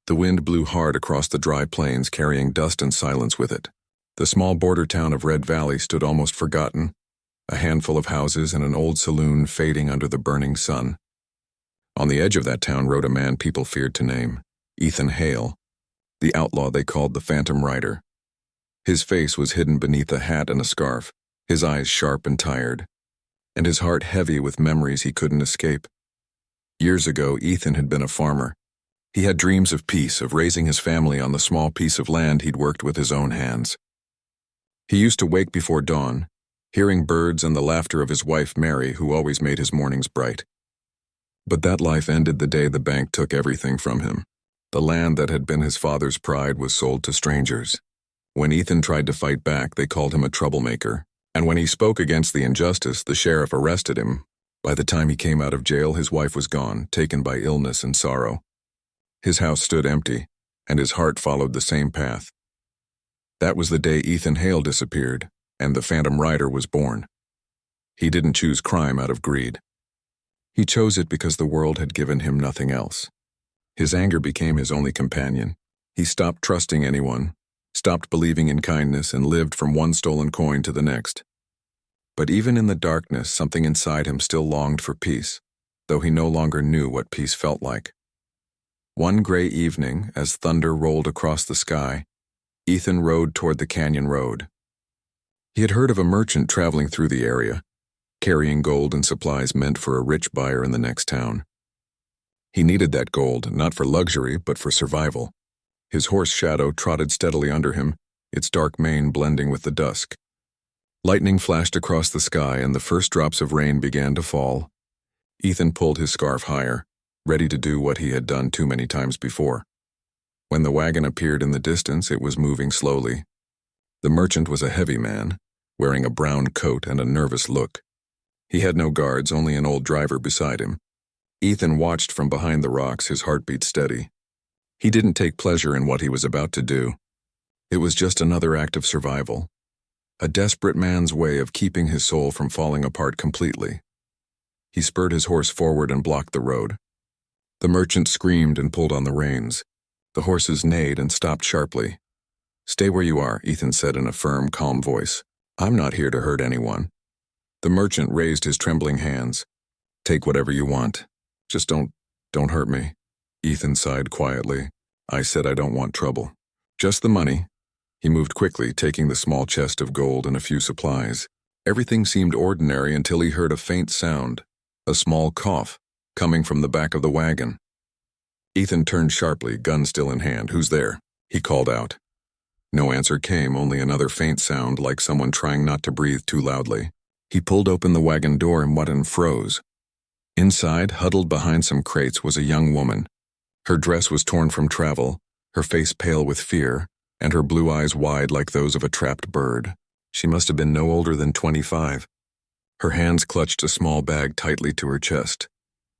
The wind blew hard across the dry plains, carrying dust and silence with it. The small border town of Red Valley stood almost forgotten, a handful of houses and an old saloon fading under the burning sun. On the edge of that town rode a man people feared to name, Ethan Hale, the outlaw they called the Phantom Rider. His face was hidden beneath a hat and a scarf, his eyes sharp and tired, and his heart heavy with memories he couldn't escape. Years ago, Ethan had been a farmer. He had dreams of peace, of raising his family on the small piece of land he'd worked with his own hands. He used to wake before dawn, hearing birds and the laughter of his wife Mary, who always made his mornings bright. But that life ended the day the bank took everything from him. The land that had been his father's pride was sold to strangers. When Ethan tried to fight back, they called him a troublemaker. And when he spoke against the injustice, the sheriff arrested him. By the time he came out of jail, his wife was gone, taken by illness and sorrow. His house stood empty, and his heart followed the same path. That was the day Ethan Hale disappeared, and the Phantom Rider was born. He didn't choose crime out of greed. He chose it because the world had given him nothing else. His anger became his only companion. He stopped trusting anyone, stopped believing in kindness, and lived from one stolen coin to the next. But even in the darkness, something inside him still longed for peace, though he no longer knew what peace felt like. One gray evening, as thunder rolled across the sky, Ethan rode toward the canyon road. He had heard of a merchant traveling through the area, carrying gold and supplies meant for a rich buyer in the next town. He needed that gold, not for luxury, but for survival. His horse Shadow trotted steadily under him, its dark mane blending with the dusk. Lightning flashed across the sky, and the first drops of rain began to fall. Ethan pulled his scarf higher, ready to do what he had done too many times before. When the wagon appeared in the distance, it was moving slowly. The merchant was a heavy man, wearing a brown coat and a nervous look. He had no guards, only an old driver beside him. Ethan watched from behind the rocks, his heartbeat steady. He didn't take pleasure in what he was about to do. It was just another act of survival, a desperate man's way of keeping his soul from falling apart completely. He spurred his horse forward and blocked the road. The merchant screamed and pulled on the reins. The horses neighed and stopped sharply. "Stay where you are," Ethan said in a firm, calm voice. "I'm not here to hurt anyone." The merchant raised his trembling hands. "Take whatever you want. Just don't hurt me." Ethan sighed quietly. "I said I don't want trouble. Just the money." He moved quickly, taking the small chest of gold and a few supplies. Everything seemed ordinary until he heard a faint sound, a small cough, coming from the back of the wagon. Ethan turned sharply, gun still in hand. "Who's there?" he called out. No answer came, only another faint sound, like someone trying not to breathe too loudly. He pulled open the wagon door and froze. Inside, huddled behind some crates, was a young woman. Her dress was torn from travel, her face pale with fear, and her blue eyes wide like those of a trapped bird. She must have been no older than 25. Her hands clutched a small bag tightly to her chest.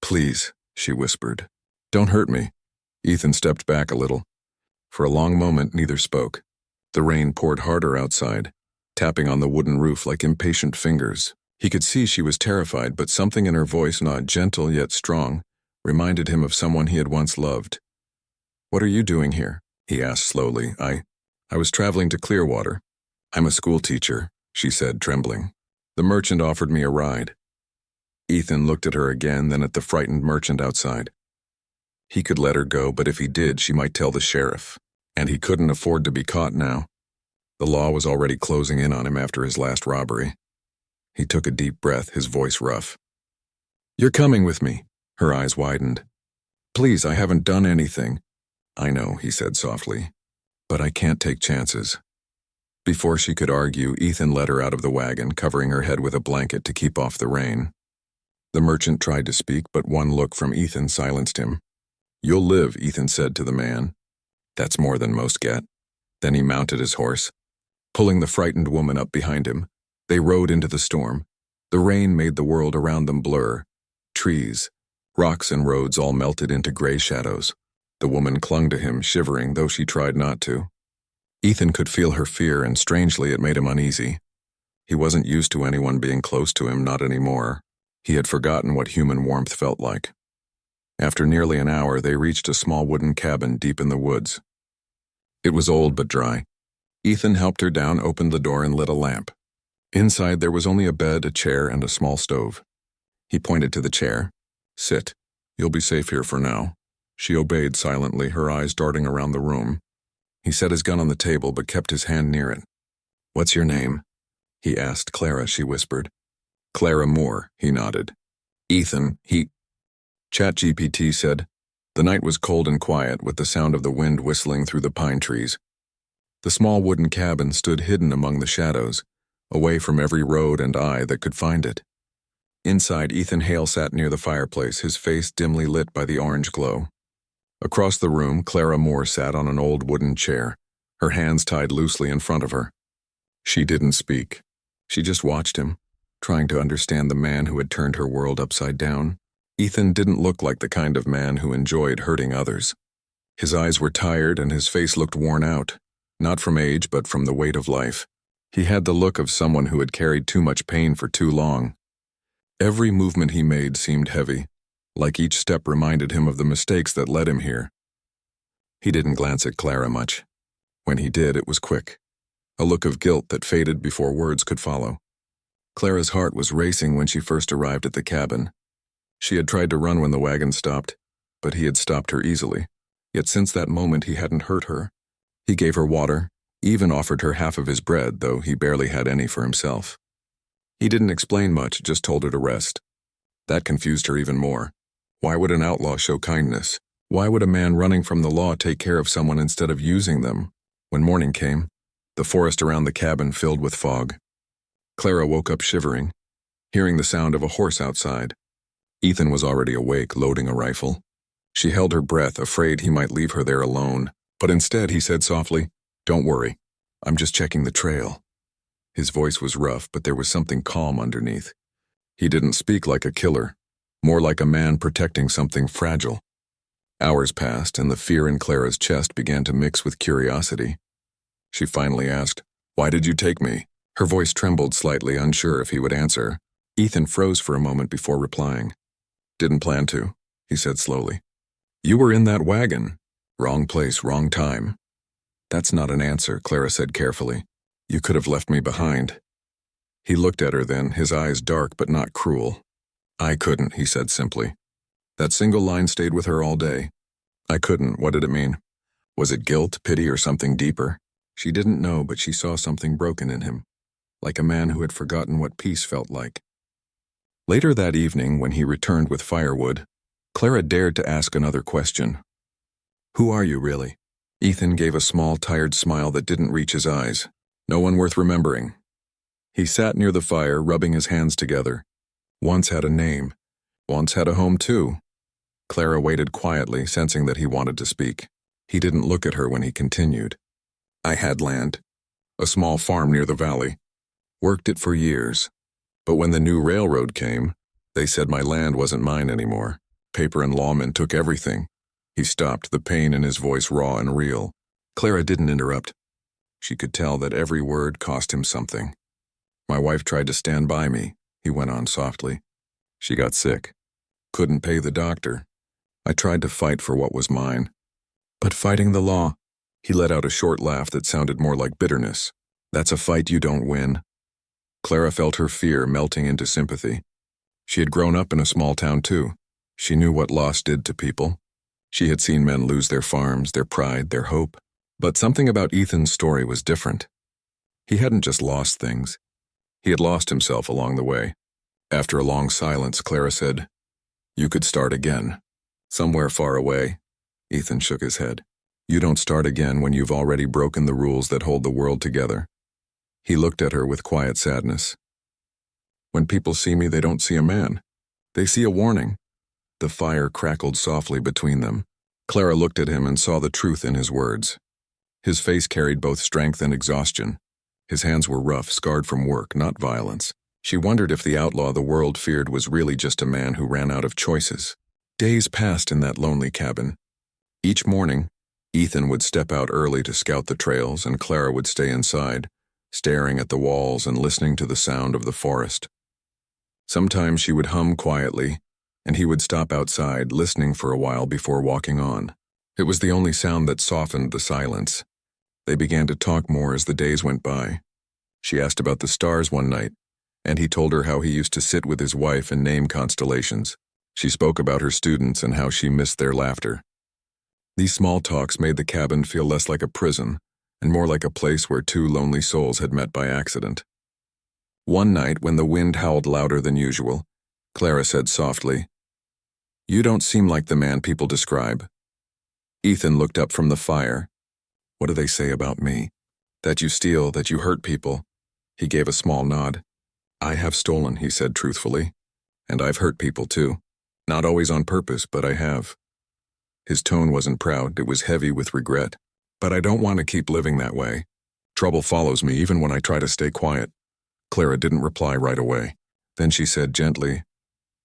"Please," she whispered. "Don't hurt me." Ethan stepped back a little. For a long moment, neither spoke. The rain poured harder outside, tapping on the wooden roof like impatient fingers. He could see she was terrified, but something in her voice, not gentle yet strong, reminded him of someone he had once loved. "What are you doing here?" he asked slowly. I was traveling to Clearwater. "I'm a school teacher," she said, trembling. "The merchant offered me a ride." Ethan looked at her again, then at the frightened merchant outside. He could let her go, but if he did, she might tell the sheriff, and he couldn't afford to be caught now. The law was already closing in on him after his last robbery. He took a deep breath, his voice rough. "You're coming with me." Her eyes widened. "Please, I haven't done anything." "I know," he said softly, "but I can't take chances." Before she could argue, Ethan led her out of the wagon, covering her head with a blanket to keep off the rain. The merchant tried to speak, but one look from Ethan silenced him. "You'll live," Ethan said to the man. "That's more than most get." Then he mounted his horse. Pulling the frightened woman up behind him, they rode into the storm. The rain made the world around them blur. Trees, rocks and roads all melted into gray shadows. The woman clung to him, shivering, though she tried not to. Ethan could feel her fear, and strangely it made him uneasy. He wasn't used to anyone being close to him, not anymore. He had forgotten what human warmth felt like. After nearly an hour, they reached a small wooden cabin deep in the woods. It was old but dry. Ethan helped her down, opened the door, and lit a lamp. Inside, there was only a bed, a chair, and a small stove. He pointed to the chair. "Sit. You'll be safe here for now." She obeyed silently, her eyes darting around the room. He set his gun on the table but kept his hand near it. "What's your name?" he asked. "Clara," she whispered. "Clara Moore," he nodded. "Ethan, ChatGPT said. The night was cold and quiet, with the sound of the wind whistling through the pine trees. The small wooden cabin stood hidden among the shadows, away from every road and eye that could find it. Inside, Ethan Hale sat near the fireplace, his face dimly lit by the orange glow. Across the room, Clara Moore sat on an old wooden chair, her hands tied loosely in front of her. She didn't speak. She just watched him, trying to understand the man who had turned her world upside down. Ethan didn't look like the kind of man who enjoyed hurting others. His eyes were tired and his face looked worn out, not from age but from the weight of life. He had the look of someone who had carried too much pain for too long. Every movement he made seemed heavy, like each step reminded him of the mistakes that led him here. He didn't glance at Clara much. When he did, it was quick, a look of guilt that faded before words could follow. Clara's heart was racing when she first arrived at the cabin. She had tried to run when the wagon stopped, but he had stopped her easily. Yet since that moment he hadn't hurt her. He gave her water, even offered her half of his bread, though he barely had any for himself. He didn't explain much, just told her to rest. That confused her even more. Why would an outlaw show kindness? Why would a man running from the law take care of someone instead of using them? When morning came, the forest around the cabin filled with fog. Clara woke up shivering, hearing the sound of a horse outside. Ethan was already awake, loading a rifle. She held her breath, afraid he might leave her there alone, but instead he said softly, "Don't worry, I'm just checking the trail." His voice was rough, but there was something calm underneath. He didn't speak like a killer, more like a man protecting something fragile. Hours passed, and the fear in Clara's chest began to mix with curiosity. She finally asked, "Why did you take me?" Her voice trembled slightly, unsure if he would answer. Ethan froze for a moment before replying. "Didn't plan to," he said slowly. "You were in that wagon. Wrong place, wrong time." "That's not an answer," Clara said carefully. "You could have left me behind." He looked at her then, his eyes dark but not cruel. "I couldn't," he said simply. That single line stayed with her all day. I couldn't. What did it mean? Was it guilt, pity, or something deeper? She didn't know, but she saw something broken in him, like a man who had forgotten what peace felt like. Later that evening, when he returned with firewood, Clara dared to ask another question. "Who are you, really?" Ethan gave a small, tired smile that didn't reach his eyes. "No one worth remembering." He sat near the fire, rubbing his hands together. "Once had a name. Once had a home, too." Clara waited quietly, sensing that he wanted to speak. He didn't look at her when he continued. "I had land. A small farm near the valley. Worked it for years. But when the new railroad came, they said my land wasn't mine anymore. Paper and lawmen took everything." He stopped, the pain in his voice raw and real. Clara didn't interrupt. She could tell that every word cost him something. "My wife tried to stand by me," he went on softly. "She got sick. Couldn't pay the doctor. I tried to fight for what was mine. But fighting the law..." He let out a short laugh that sounded more like bitterness. "That's a fight you don't win." Clara felt her fear melting into sympathy. She had grown up in a small town too. She knew what loss did to people. She had seen men lose their farms, their pride, their hope. But something about Ethan's story was different. He hadn't just lost things. He had lost himself along the way. After a long silence, Clara said, "You could start again. Somewhere far away." Ethan shook his head. "You don't start again when you've already broken the rules that hold the world together." He looked at her with quiet sadness. "When people see me, they don't see a man. They see a warning." The fire crackled softly between them. Clara looked at him and saw the truth in his words. His face carried both strength and exhaustion. His hands were rough, scarred from work, not violence. She wondered if the outlaw the world feared was really just a man who ran out of choices. Days passed in that lonely cabin. Each morning, Ethan would step out early to scout the trails, and Clara would stay inside, staring at the walls and listening to the sound of the forest. Sometimes she would hum quietly, and he would stop outside, listening for a while before walking on. It was the only sound that softened the silence. They began to talk more as the days went by. She asked about the stars one night, and he told her how he used to sit with his wife and name constellations. She spoke about her students and how she missed their laughter. These small talks made the cabin feel less like a prison and more like a place where two lonely souls had met by accident. One night, when the wind howled louder than usual, Clara said softly, "You don't seem like the man people describe." Ethan looked up from the fire. "What do they say about me? That you steal, that you hurt people?" He gave a small nod. "I have stolen," he said truthfully. "And I've hurt people too. Not always on purpose, but I have." His tone wasn't proud, it was heavy with regret. "But I don't want to keep living that way. Trouble follows me even when I try to stay quiet." Clara didn't reply right away. Then she said gently,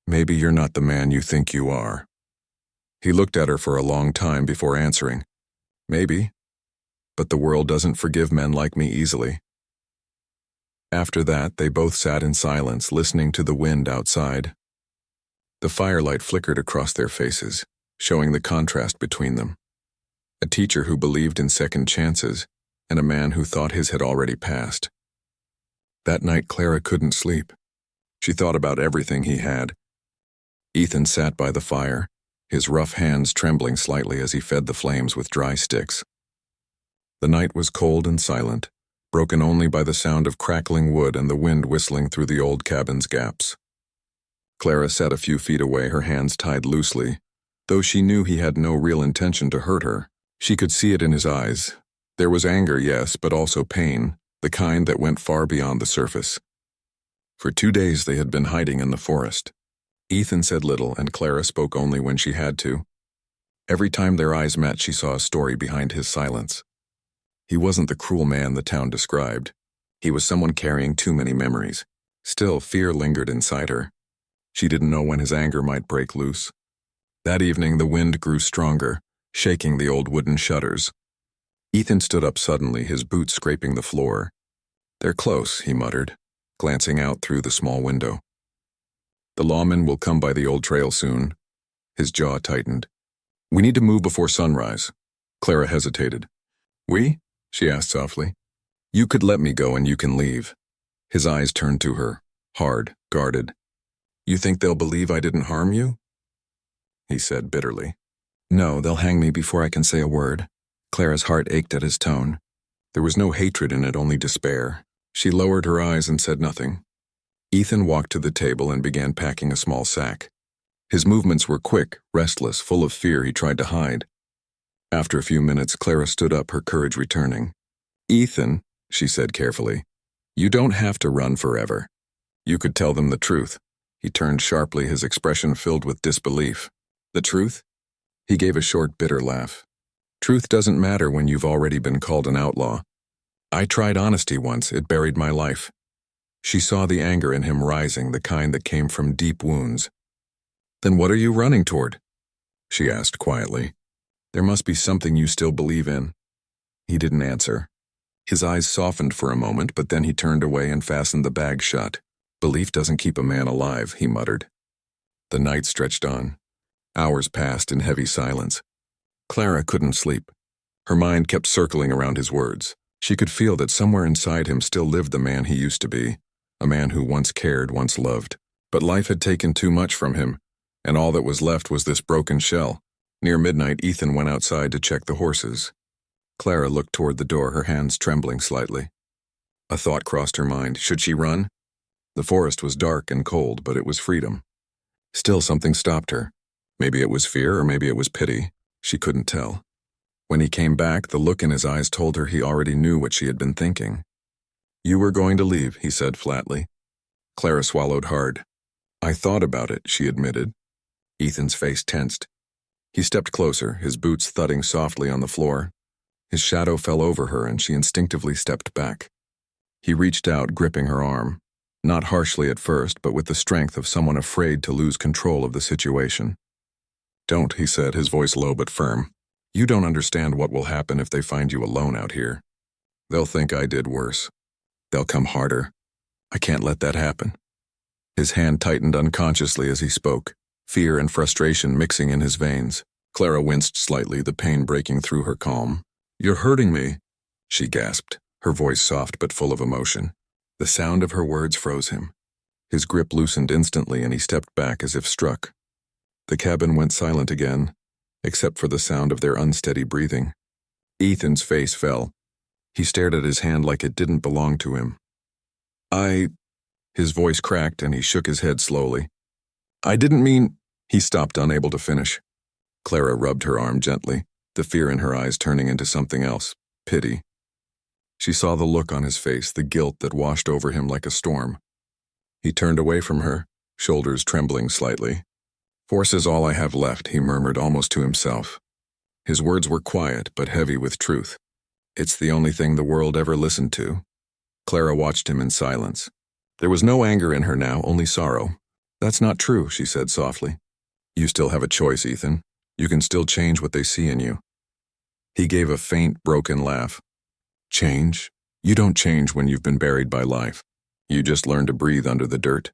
"Maybe you're not the man you think you are." He looked at her for a long time before answering. "Maybe. But the world doesn't forgive men like me easily." After that, they both sat in silence, listening to the wind outside. The firelight flickered across their faces, showing the contrast between them. A teacher who believed in second chances, and a man who thought his had already passed. That night, Clara couldn't sleep. She thought about everything he had. Ethan sat by the fire, his rough hands trembling slightly as he fed the flames with dry sticks. The night was cold and silent, broken only by the sound of crackling wood and the wind whistling through the old cabin's gaps. Clara sat a few feet away, her hands tied loosely. Though she knew he had no real intention to hurt her, she could see it in his eyes. There was anger, yes, but also pain, the kind that went far beyond the surface. For 2 days they had been hiding in the forest. Ethan said little, and Clara spoke only when she had to. Every time their eyes met, she saw a story behind his silence. He wasn't the cruel man the town described. He was someone carrying too many memories. Still, fear lingered inside her. She didn't know when his anger might break loose. That evening, the wind grew stronger, shaking the old wooden shutters. Ethan stood up suddenly, his boots scraping the floor. "They're close," he muttered, glancing out through the small window. "The lawmen will come by the old trail soon." His jaw tightened. "We need to move before sunrise." Clara hesitated. "We?" she asked softly. "You could let me go and you can leave." His eyes turned to her, hard, guarded. "You think they'll believe I didn't harm you?" He said bitterly. "No, they'll hang me before I can say a word." Clara's heart ached at his tone. There was no hatred in it, only despair. She lowered her eyes and said nothing. Ethan walked to the table and began packing a small sack. His movements were quick, restless, full of fear he tried to hide. After a few minutes, Clara stood up, her courage returning. "Ethan," she said carefully, "you don't have to run forever. You could tell them the truth." He turned sharply, his expression filled with disbelief. "The truth?" He gave a short, bitter laugh. "Truth doesn't matter when you've already been called an outlaw. I tried honesty once, it buried my life." She saw the anger in him rising, the kind that came from deep wounds. "Then what are you running toward?" she asked quietly. "There must be something you still believe in." He didn't answer. His eyes softened for a moment, but then he turned away and fastened the bag shut. "Belief doesn't keep a man alive," he muttered. The night stretched on. Hours passed in heavy silence. Clara couldn't sleep. Her mind kept circling around his words. She could feel that somewhere inside him still lived the man he used to be, a man who once cared, once loved. But life had taken too much from him, and all that was left was this broken shell. Near midnight, Ethan went outside to check the horses. Clara looked toward the door, her hands trembling slightly. A thought crossed her mind. Should she run? The forest was dark and cold, but it was freedom. Still, something stopped her. Maybe it was fear, or maybe it was pity. She couldn't tell. When he came back, the look in his eyes told her he already knew what she had been thinking. "You were going to leave," he said flatly. Clara swallowed hard. "I thought about it," she admitted. Ethan's face tensed. He stepped closer, his boots thudding softly on the floor. His shadow fell over her, and she instinctively stepped back. He reached out, gripping her arm, not harshly at first, but with the strength of someone afraid to lose control of the situation. "Don't," he said, his voice low but firm. "You don't understand what will happen if they find you alone out here. They'll think I did worse. They'll come harder. I can't let that happen." His hand tightened unconsciously as he spoke, fear and frustration mixing in his veins. Clara winced slightly, the pain breaking through her calm. "You're hurting me," she gasped, her voice soft but full of emotion. The sound of her words froze him. His grip loosened instantly and he stepped back as if struck. The cabin went silent again, except for the sound of their unsteady breathing. Ethan's face fell. He stared at his hand like it didn't belong to him. His voice cracked and he shook his head slowly. "I didn't mean—" He stopped, unable to finish. Clara rubbed her arm gently, the fear in her eyes turning into something else, pity. She saw the look on his face, the guilt that washed over him like a storm. He turned away from her, shoulders trembling slightly. "Force is all I have left," he murmured almost to himself. His words were quiet but heavy with truth. "It's the only thing the world ever listened to." Clara watched him in silence. There was no anger in her now, only sorrow. "That's not true," she said softly. "You still have a choice, Ethan. You can still change what they see in you." He gave a faint, broken laugh. "Change? You don't change when you've been buried by life. You just learn to breathe under the dirt."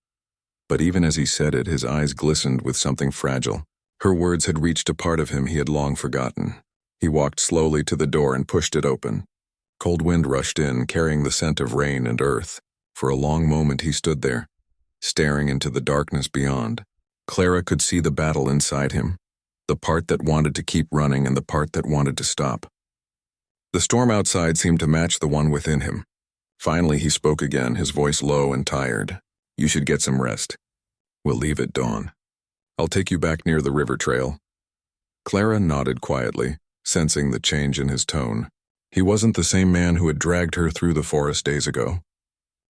But even as he said it, his eyes glistened with something fragile. Her words had reached a part of him he had long forgotten. He walked slowly to the door and pushed it open. Cold wind rushed in, carrying the scent of rain and earth. For a long moment he stood there, staring into the darkness beyond. Clara could see the battle inside him, the part that wanted to keep running and the part that wanted to stop. The storm outside seemed to match the one within him. Finally he spoke again, his voice low and tired. "You should get some rest. We'll leave at dawn. I'll take you back near the river trail." Clara nodded quietly, sensing the change in his tone. He wasn't the same man who had dragged her through the forest days ago.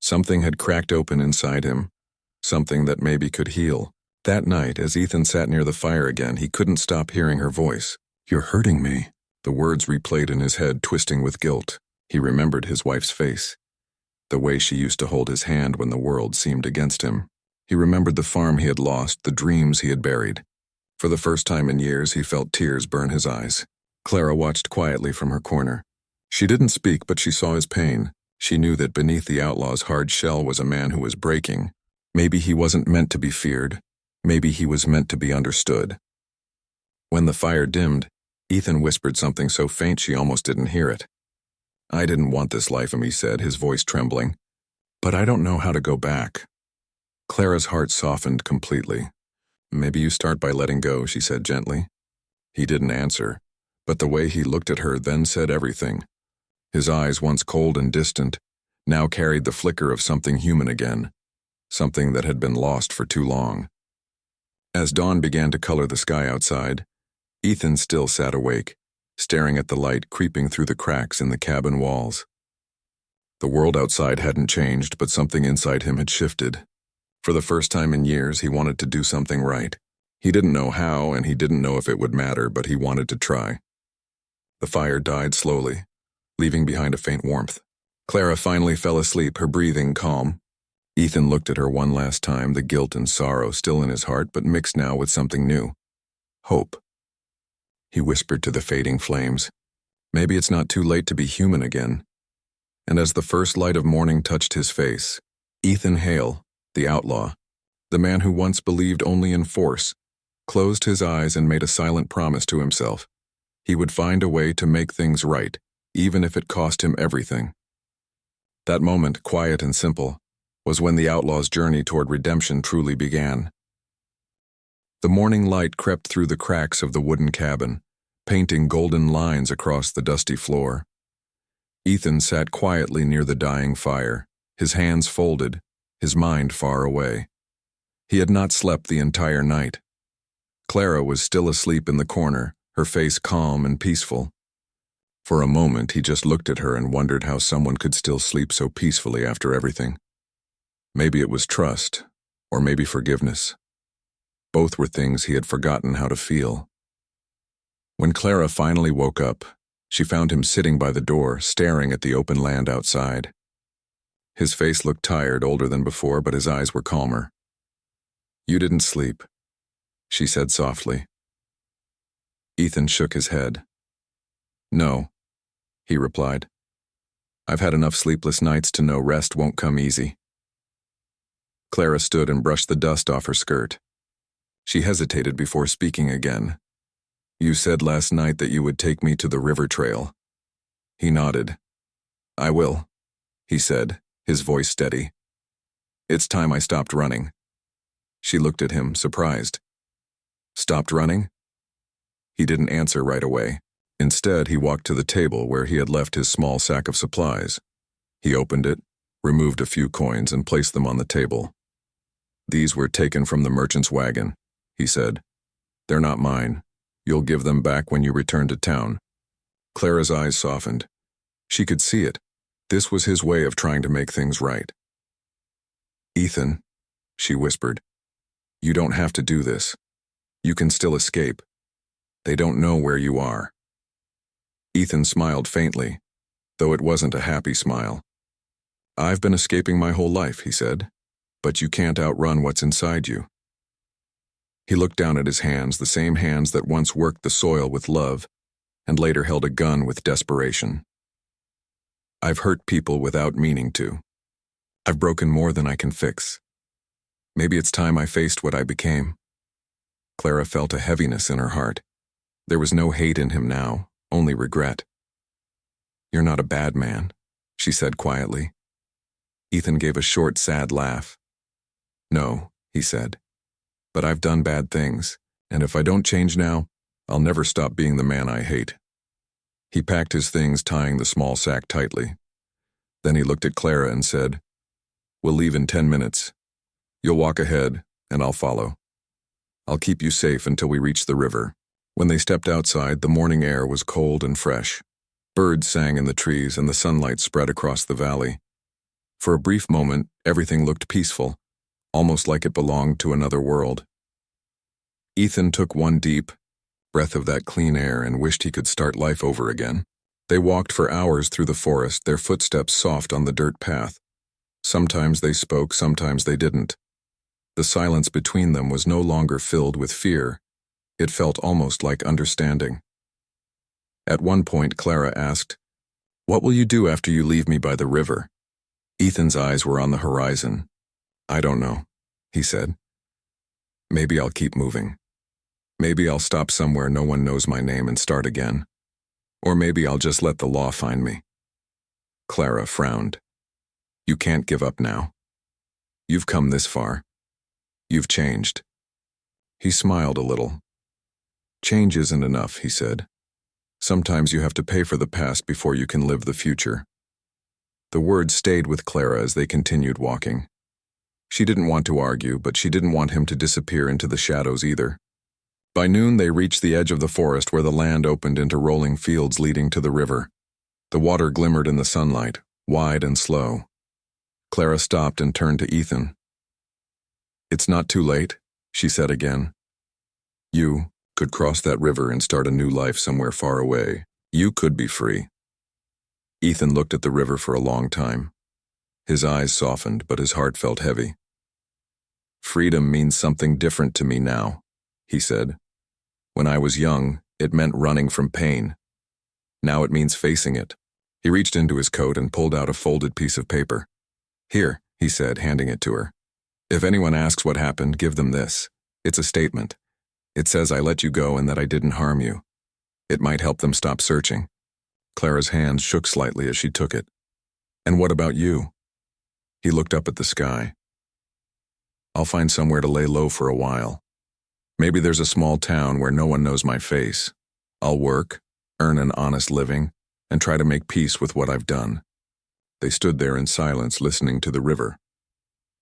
Something had cracked open inside him, something that maybe could heal. That night, as Ethan sat near the fire again, he couldn't stop hearing her voice. "You're hurting me." The words replayed in his head, twisting with guilt. He remembered his wife's face, the way she used to hold his hand when the world seemed against him. He remembered the farm he had lost, the dreams he had buried. For the first time in years, he felt tears burn his eyes. Clara watched quietly from her corner. She didn't speak, but she saw his pain. She knew that beneath the outlaw's hard shell was a man who was breaking. Maybe he wasn't meant to be feared. Maybe he was meant to be understood. When the fire dimmed, Ethan whispered something so faint she almost didn't hear it. "I didn't want this life," he said, his voice trembling. "But I don't know how to go back." Clara's heart softened completely. "Maybe you start by letting go," she said gently. He didn't answer, but the way he looked at her then said everything. His eyes, once cold and distant, now carried the flicker of something human again, something that had been lost for too long. As dawn began to color the sky outside, Ethan still sat awake, staring at the light creeping through the cracks in the cabin walls. The world outside hadn't changed, but something inside him had shifted. For the first time in years, he wanted to do something right. He didn't know how, and he didn't know if it would matter, but he wanted to try. The fire died slowly, leaving behind a faint warmth. Clara finally fell asleep, her breathing calm. Ethan looked at her one last time, the guilt and sorrow still in his heart, but mixed now with something new. Hope. He whispered to the fading flames, "Maybe it's not too late to be human again." And as the first light of morning touched his face, Ethan Hale, the outlaw, the man who once believed only in force, closed his eyes and made a silent promise to himself. He would find a way to make things right, even if it cost him everything. That moment, quiet and simple, was when the outlaw's journey toward redemption truly began. The morning light crept through the cracks of the wooden cabin, painting golden lines across the dusty floor. Ethan sat quietly near the dying fire, his hands folded, his mind far away. He had not slept the entire night. Clara was still asleep in the corner, her face calm and peaceful. For a moment, he just looked at her and wondered how someone could still sleep so peacefully after everything. Maybe it was trust, or maybe forgiveness. Both were things he had forgotten how to feel. When Clara finally woke up, she found him sitting by the door, staring at the open land outside. His face looked tired, older than before, but his eyes were calmer. "You didn't sleep," she said softly. Ethan shook his head. "No," he replied. "I've had enough sleepless nights to know rest won't come easy." Clara stood and brushed the dust off her skirt. She hesitated before speaking again. "You said last night that you would take me to the river trail." He nodded. "I will," he said, his voice steady. "It's time I stopped running." She looked at him, surprised. "Stopped running?" He didn't answer right away. Instead, he walked to the table where he had left his small sack of supplies. He opened it, removed a few coins, and placed them on the table. "These were taken from the merchant's wagon," he said. "They're not mine. You'll give them back when you return to town." Clara's eyes softened. She could see it. This was his way of trying to make things right. "Ethan," she whispered, "you don't have to do this. You can still escape. They don't know where you are." Ethan smiled faintly, though it wasn't a happy smile. "I've been escaping my whole life," he said, "but you can't outrun what's inside you." He looked down at his hands, the same hands that once worked the soil with love and later held a gun with desperation. "I've hurt people without meaning to. I've broken more than I can fix. Maybe it's time I faced what I became." Clara felt a heaviness in her heart. There was no hate in him now, only regret. "You're not a bad man," she said quietly. Ethan gave a short, sad laugh. "No," he said, "but I've done bad things, and if I don't change now, I'll never stop being the man I hate." He packed his things, tying the small sack tightly. Then he looked at Clara and said, "We'll leave in 10 minutes. You'll walk ahead, and I'll follow. I'll keep you safe until we reach the river." When they stepped outside, the morning air was cold and fresh. Birds sang in the trees, and the sunlight spread across the valley. For a brief moment, everything looked peaceful, almost like it belonged to another world. Ethan took one deep breath of that clean air and wished he could start life over again. They walked for hours through the forest, their footsteps soft on the dirt path. Sometimes they spoke, sometimes they didn't. The silence between them was no longer filled with fear. It felt almost like understanding. At one point, Clara asked, "What will you do after you leave me by the river?" Ethan's eyes were on the horizon. "I don't know," he said. "Maybe I'll keep moving. Maybe I'll stop somewhere no one knows my name and start again. Or maybe I'll just let the law find me." Clara frowned. "You can't give up now. You've come this far. You've changed." He smiled a little. "Change isn't enough," he said. "Sometimes you have to pay for the past before you can live the future." The words stayed with Clara as they continued walking. She didn't want to argue, but she didn't want him to disappear into the shadows either. By noon, they reached the edge of the forest where the land opened into rolling fields leading to the river. The water glimmered in the sunlight, wide and slow. Clara stopped and turned to Ethan. "It's not too late," she said again. "You could cross that river and start a new life somewhere far away. You could be free." Ethan looked at the river for a long time. His eyes softened, but his heart felt heavy. "Freedom means something different to me now," he said. "When I was young, it meant running from pain. Now it means facing it." He reached into his coat and pulled out a folded piece of paper. "Here," he said, handing it to her. "If anyone asks what happened, give them this. It's a statement. It says I let you go and that I didn't harm you. It might help them stop searching." Clara's hands shook slightly as she took it. "And what about you?" He looked up at the sky. "I'll find somewhere to lay low for a while. Maybe there's a small town where no one knows my face. I'll work, earn an honest living, and try to make peace with what I've done." They stood there in silence, listening to the river.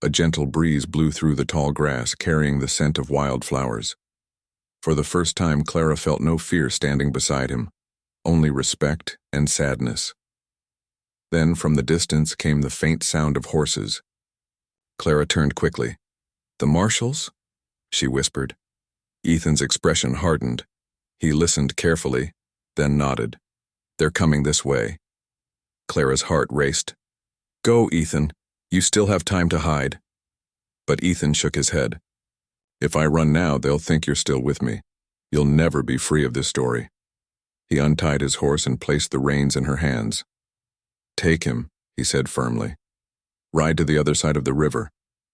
A gentle breeze blew through the tall grass, carrying the scent of wildflowers. For the first time, Clara felt no fear standing beside him, only respect and sadness. Then, from the distance, came the faint sound of horses. Clara turned quickly. "The marshals?" she whispered. Ethan's expression hardened. He listened carefully, then nodded. "They're coming this way." Clara's heart raced. "Go, Ethan. You still have time to hide." But Ethan shook his head. "If I run now, they'll think you're still with me. You'll never be free of this story." He untied his horse and placed the reins in her hands. "Take him," he said firmly. "Ride to the other side of the river.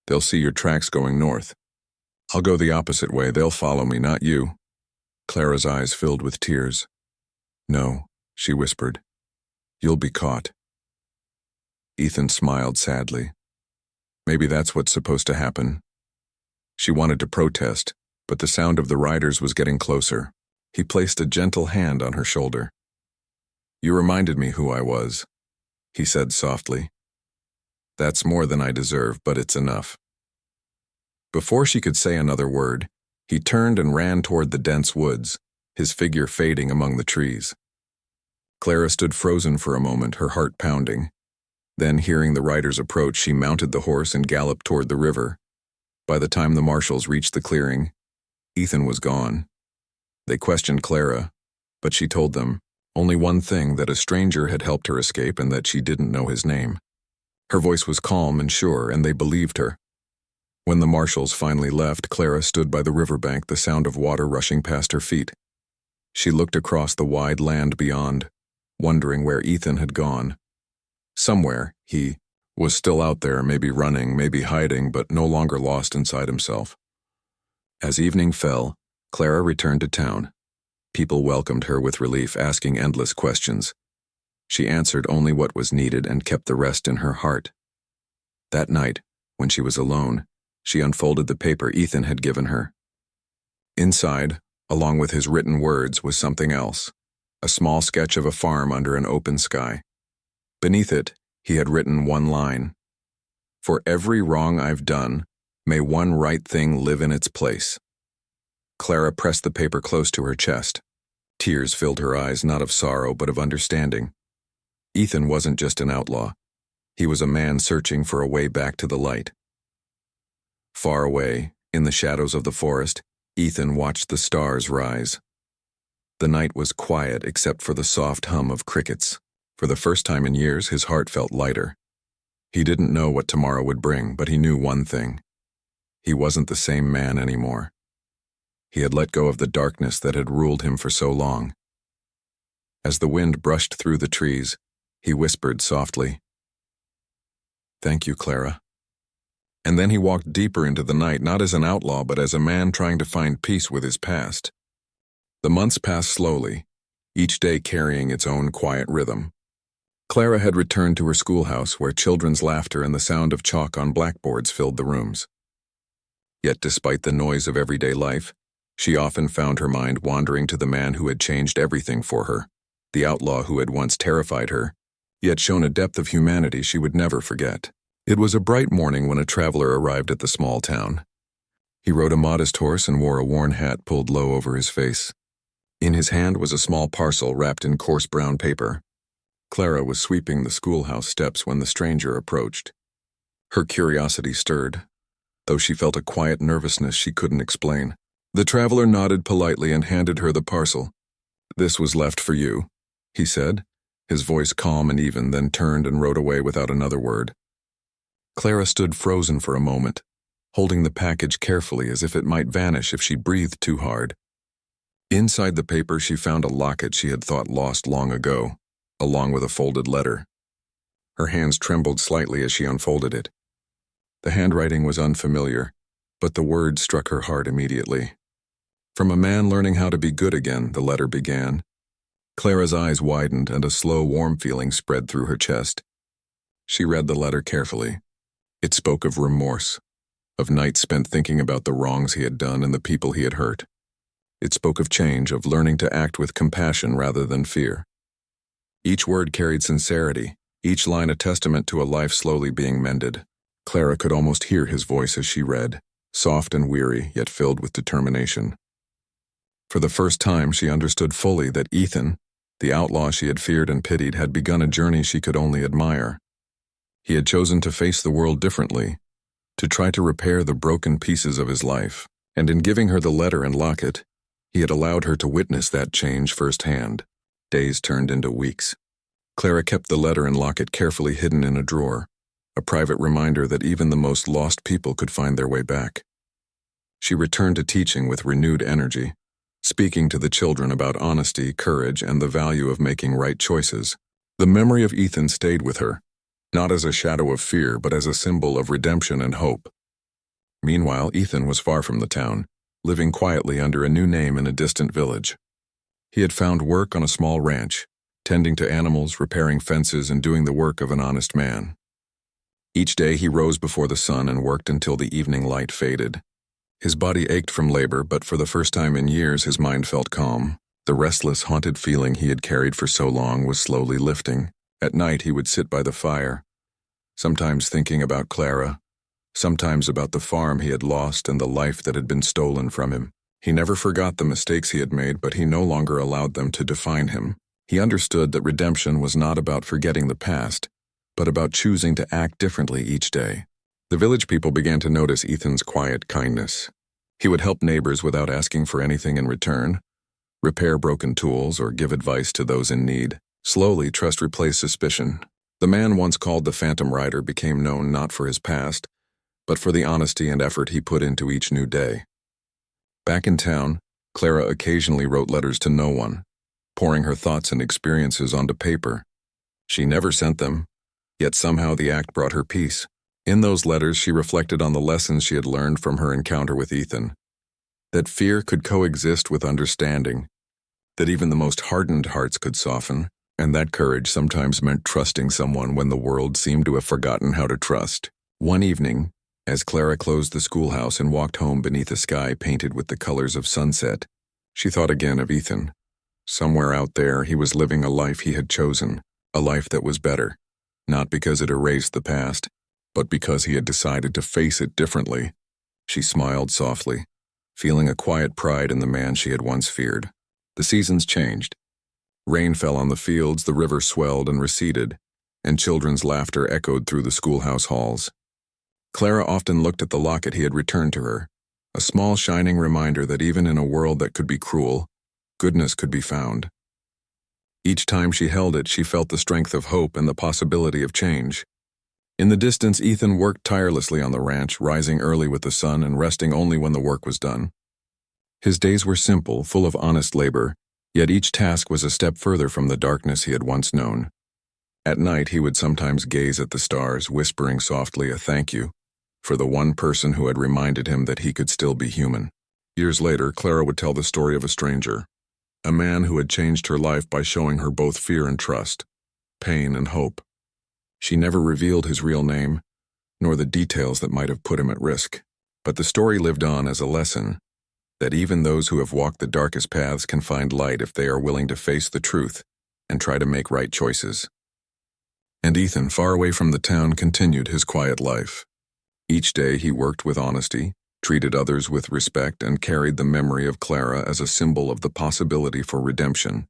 They'll see your tracks going north." I'll go the opposite way. They'll follow me, not you. Clara's eyes filled with tears. No, she whispered. You'll be caught. Ethan smiled sadly. Maybe that's what's supposed to happen. She wanted to protest, but the sound of the riders was getting closer. He placed a gentle hand on her shoulder. You reminded me who I was, he said softly. That's more than I deserve, but it's enough. Before she could say another word, he turned and ran toward the dense woods, his figure fading among the trees. Clara stood frozen for a moment, her heart pounding. Then, hearing the riders approach, she mounted the horse and galloped toward the river. By the time the marshals reached the clearing, Ethan was gone. They questioned Clara, but she told them only one thing, that a stranger had helped her escape and that she didn't know his name. Her voice was calm and sure, and they believed her. When the marshals finally left, Clara stood by the riverbank, the sound of water rushing past her feet. She looked across the wide land beyond, wondering where Ethan had gone. Somewhere, he was still out there, maybe running, maybe hiding, but no longer lost inside himself. As evening fell, Clara returned to town. People welcomed her with relief, asking endless questions. She answered only what was needed and kept the rest in her heart. That night, when she was alone, she unfolded the paper Ethan had given her. Inside, along with his written words, was something else, a small sketch of a farm under an open sky. Beneath it, he had written one line. For every wrong I've done, may one right thing live in its place. Clara pressed the paper close to her chest. Tears filled her eyes, not of sorrow, but of understanding. Ethan wasn't just an outlaw. He was a man searching for a way back to the light. Far away, in the shadows of the forest, Ethan watched the stars rise. The night was quiet except for the soft hum of crickets. For the first time in years, his heart felt lighter. He didn't know what tomorrow would bring, but he knew one thing. He wasn't the same man anymore. He had let go of the darkness that had ruled him for so long. As the wind brushed through the trees, he whispered softly, "Thank you, Clara." And then he walked deeper into the night, not as an outlaw, but as a man trying to find peace with his past. The months passed slowly, each day carrying its own quiet rhythm. Clara had returned to her schoolhouse, where children's laughter and the sound of chalk on blackboards filled the rooms. Yet despite the noise of everyday life, she often found her mind wandering to the man who had changed everything for her, the outlaw who had once terrified her, yet shown a depth of humanity she would never forget. It was a bright morning when a traveler arrived at the small town. He rode a modest horse and wore a worn hat pulled low over his face. In his hand was a small parcel wrapped in coarse brown paper. Clara was sweeping the schoolhouse steps when the stranger approached. Her curiosity stirred, though she felt a quiet nervousness she couldn't explain. The traveler nodded politely and handed her the parcel. "This was left for you," he said, his voice calm and even, then turned and rode away without another word. Clara stood frozen for a moment, holding the package carefully as if it might vanish if she breathed too hard. Inside the paper she found a locket she had thought lost long ago, along with a folded letter. Her hands trembled slightly as she unfolded it. The handwriting was unfamiliar, but the words struck her heart immediately. From a man learning how to be good again, the letter began. Clara's eyes widened and a slow, warm feeling spread through her chest. She read the letter carefully. It spoke of remorse, of nights spent thinking about the wrongs he had done and the people he had hurt. It spoke of change, of learning to act with compassion rather than fear. Each word carried sincerity, each line a testament to a life slowly being mended. Clara could almost hear his voice as she read, soft and weary, yet filled with determination. For the first time, she understood fully that Ethan, the outlaw she had feared and pitied, had begun a journey she could only admire. He had chosen to face the world differently, to try to repair the broken pieces of his life, and in giving her the letter and locket, he had allowed her to witness that change firsthand. Days turned into weeks. Clara kept the letter and locket carefully hidden in a drawer, a private reminder that even the most lost people could find their way back. She returned to teaching with renewed energy, speaking to the children about honesty, courage, and the value of making right choices. The memory of Ethan stayed with her, not as a shadow of fear, but as a symbol of redemption and hope. Meanwhile, Ethan was far from the town, living quietly under a new name in a distant village. He had found work on a small ranch, tending to animals, repairing fences, and doing the work of an honest man. Each day he rose before the sun and worked until the evening light faded. His body ached from labor, but for the first time in years his mind felt calm. The restless, haunted feeling he had carried for so long was slowly lifting. At night he would sit by the fire, sometimes thinking about Clara, sometimes about the farm he had lost and the life that had been stolen from him. He never forgot the mistakes he had made, but he no longer allowed them to define him. He understood that redemption was not about forgetting the past, but about choosing to act differently each day. The village people began to notice Ethan's quiet kindness. He would help neighbors without asking for anything in return, repair broken tools, or give advice to those in need. Slowly, trust replaced suspicion. The man once called the Phantom Rider became known not for his past, but for the honesty and effort he put into each new day. Back in town, Clara occasionally wrote letters to no one, pouring her thoughts and experiences onto paper. She never sent them, yet somehow the act brought her peace. In those letters, she reflected on the lessons she had learned from her encounter with Ethan. That fear could coexist with understanding, that even the most hardened hearts could soften, and that courage sometimes meant trusting someone when the world seemed to have forgotten how to trust. One evening, as Clara closed the schoolhouse and walked home beneath a sky painted with the colors of sunset, she thought again of Ethan. Somewhere out there, he was living a life he had chosen, a life that was better, not because it erased the past, but because he had decided to face it differently. She smiled softly, feeling a quiet pride in the man she had once feared. The seasons changed. Rain fell on the fields, the river swelled and receded, and children's laughter echoed through the schoolhouse halls. Clara often looked at the locket he had returned to her, a small shining reminder that even in a world that could be cruel, goodness could be found. Each time she held it, she felt the strength of hope and the possibility of change. In the distance, Ethan worked tirelessly on the ranch, rising early with the sun and resting only when the work was done. His days were simple, full of honest labor, yet each task was a step further from the darkness he had once known. At night, he would sometimes gaze at the stars, whispering softly a thank you for the one person who had reminded him that he could still be human. Years later, Clara would tell the story of a stranger, a man who had changed her life by showing her both fear and trust, pain and hope. She never revealed his real name, nor the details that might have put him at risk. But the story lived on as a lesson that even those who have walked the darkest paths can find light if they are willing to face the truth and try to make right choices. And Ethan, far away from the town, continued his quiet life. Each day he worked with honesty, treated others with respect, and carried the memory of Clara as a symbol of the possibility for redemption.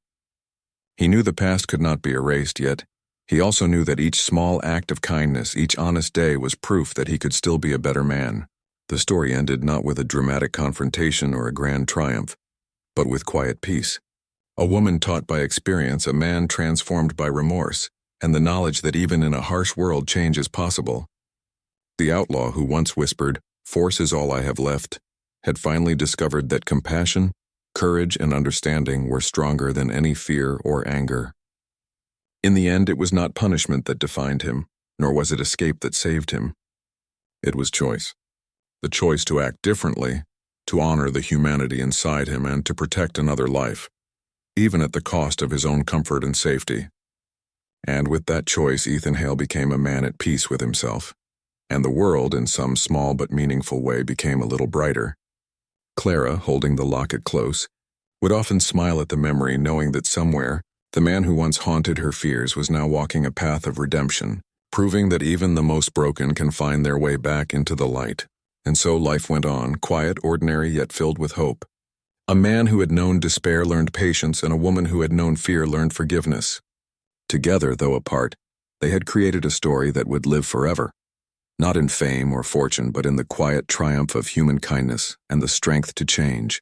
He knew the past could not be erased, yet he also knew that each small act of kindness, each honest day, was proof that he could still be a better man. The story ended not with a dramatic confrontation or a grand triumph, but with quiet peace. A woman taught by experience, a man transformed by remorse, and the knowledge that even in a harsh world change is possible. The outlaw who once whispered, "Force is all I have left," had finally discovered that compassion, courage, and understanding were stronger than any fear or anger. In the end, it was not punishment that defined him, nor was it escape that saved him. It was choice. The choice to act differently, to honor the humanity inside him, and to protect another life, even at the cost of his own comfort and safety. And with that choice, Ethan Hale became a man at peace with himself, and the world, in some small but meaningful way, became a little brighter. Clara, holding the locket close, would often smile at the memory, knowing that somewhere, the man who once haunted her fears was now walking a path of redemption, proving that even the most broken can find their way back into the light. And so life went on, quiet, ordinary, yet filled with hope. A man who had known despair learned patience, and a woman who had known fear learned forgiveness. Together, though apart, they had created a story that would live forever, not in fame or fortune, but in the quiet triumph of human kindness and the strength to change.